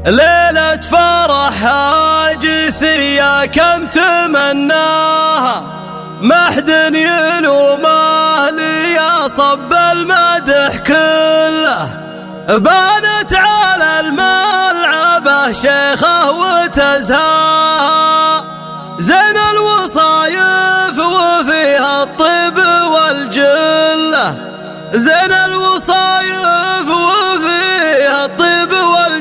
ليلة فرح هاجسية كم تمناها، ما حد يلومه لي صب المدح كله. بانت على الملعبة شيخة وتزهاها، زين الوصايف وفيها الطيب والجلة، زين الوصايف وفيها الطيب والجلة.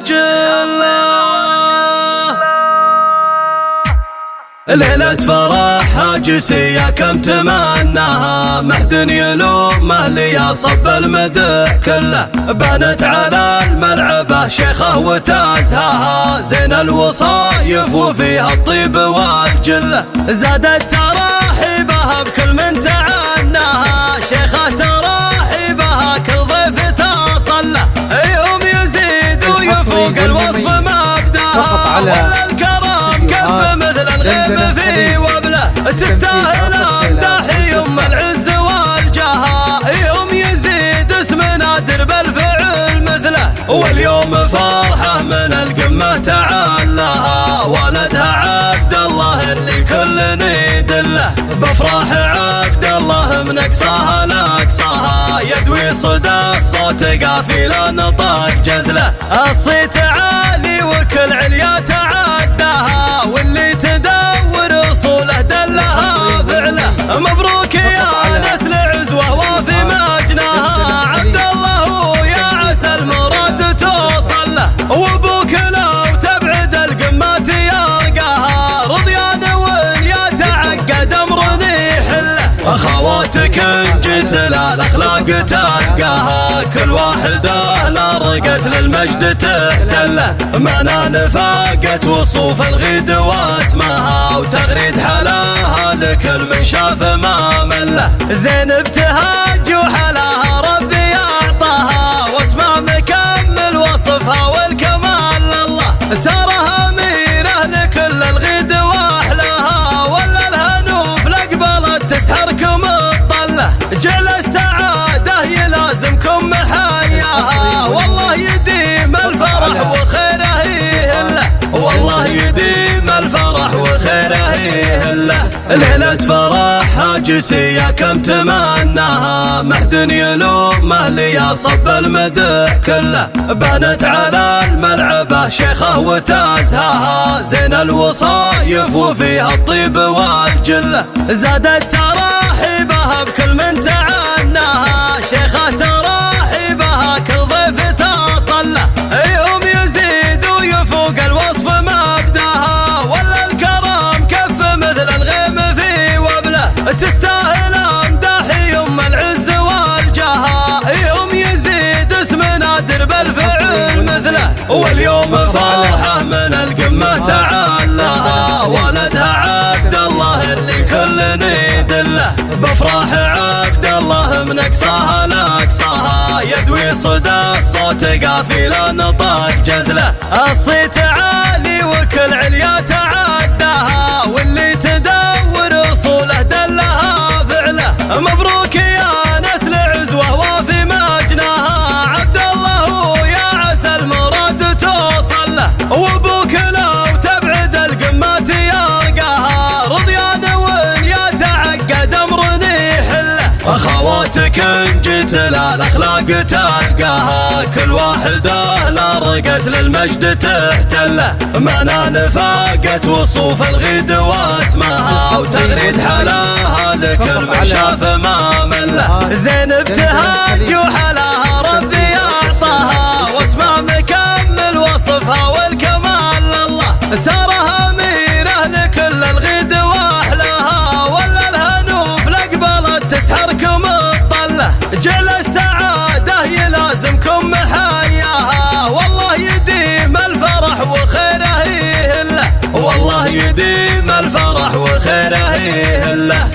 ليلة فرح هاجسية كم تمناها، ما حد يلومه لي صب المدح كله. بانت على الملعبة شيخة وتزهاها، زين الوصايف وفيها الطيب والجلة. زادت تراحيبها بكل من تعناها، شيخة تراحيبها كل ضيف تصل له. يوم يزيد ويفوق الوصف مبداها، ولا الكرم كف مثل الغيب في وبله. تستاهل امداح يم العز والجاه، يوم يزيد اسم نادر بالفعل مثله. واليوم فرحه من القمه تعلاها، ولدها عبد الله اللي كل نيد له. بفرح عبد الله من اقصاها لاقصاها، يدوي صدى الصوت قافله نطاق جزله. الصيت عالي وكل عليا تعداها، واللي تدور اصوله دلها فعله. مبروك يا نسل عزوه وفي مجناها، عبد الله ويا عسى المراد توصل له. وابوك لو تبعد القمات يلقاها، رضيان واليا تعقد امر يحله. اخواتك ان جيت للاخلاق تلقاها، كل واحده لرقت للمجد تحتله. ما نفاقت وصوف الغيد واسمها، وتغريد حلاها لكل من شاف ما مله. زين ابتهاج وحلاها ربي اعطاها، واسمها مكمل وصفها والكمال لله. سارها اميره لكل الغيد واحلاها، ولا الهنوف لقبلت تسحركم الطله. جعل السعاده يلازمكم محياها، والله يديم الفرح وخيره يهله، والله يديم الفرح وخيره يهله. ليلة فرح هاجسية كم تمناها، ما حد يلومه لي صب المدح كله. بانت على الملعبة شيخة وتزهاها، زين الوصايف وفيها الطيب والجلة. زادت تراحيبها بكل من تعناها، شيخة تراحيبها كل ضيف تصل له. يوم يزيد ويفوق الوصف مبداها، ولا الكرم كف مثل الغيم في وبله. تستاهل امداح يم العز والجاه، يوم يزيد اسم نادر بالفعل مثله. واليوم فرحه من القمه تعلاها، ولدها عبد الله اللي كل نيد له. بفرح عبد الله من اقصاها لاقصاها، يدوي صدى الصوت قافله نطاق جزله. الصيت عالي وكل عليا تعداها، واللي تدور اصوله دلها فعله. مبروك يا نسل عزوه وفي مجناها، عبد الله ويا عسى المراد توصل له. وابوك لو تبعد القمات يلقاها، رضيان واليا تعقد امر يحله. اخواتك ان جيت للاخلاق تلقاها، كل واحده لرقت للمجد تحتله. ما نفاقت وصوف الغيد واسمها، وتغريد حلاها لكل من شاف ما مله. زين ابتهاج وحلاها ربي اعطاها، واسمها مكمل وصفها والكمال لله. سارها اميره لكل الغيد واحلاها، ولا الهنوف لقبلت تسحركم الطله. جعل السعاده يلازمكم محياها، والله يديم الفرح وخيره يهله، والله يديم الفرح وخيره يهله.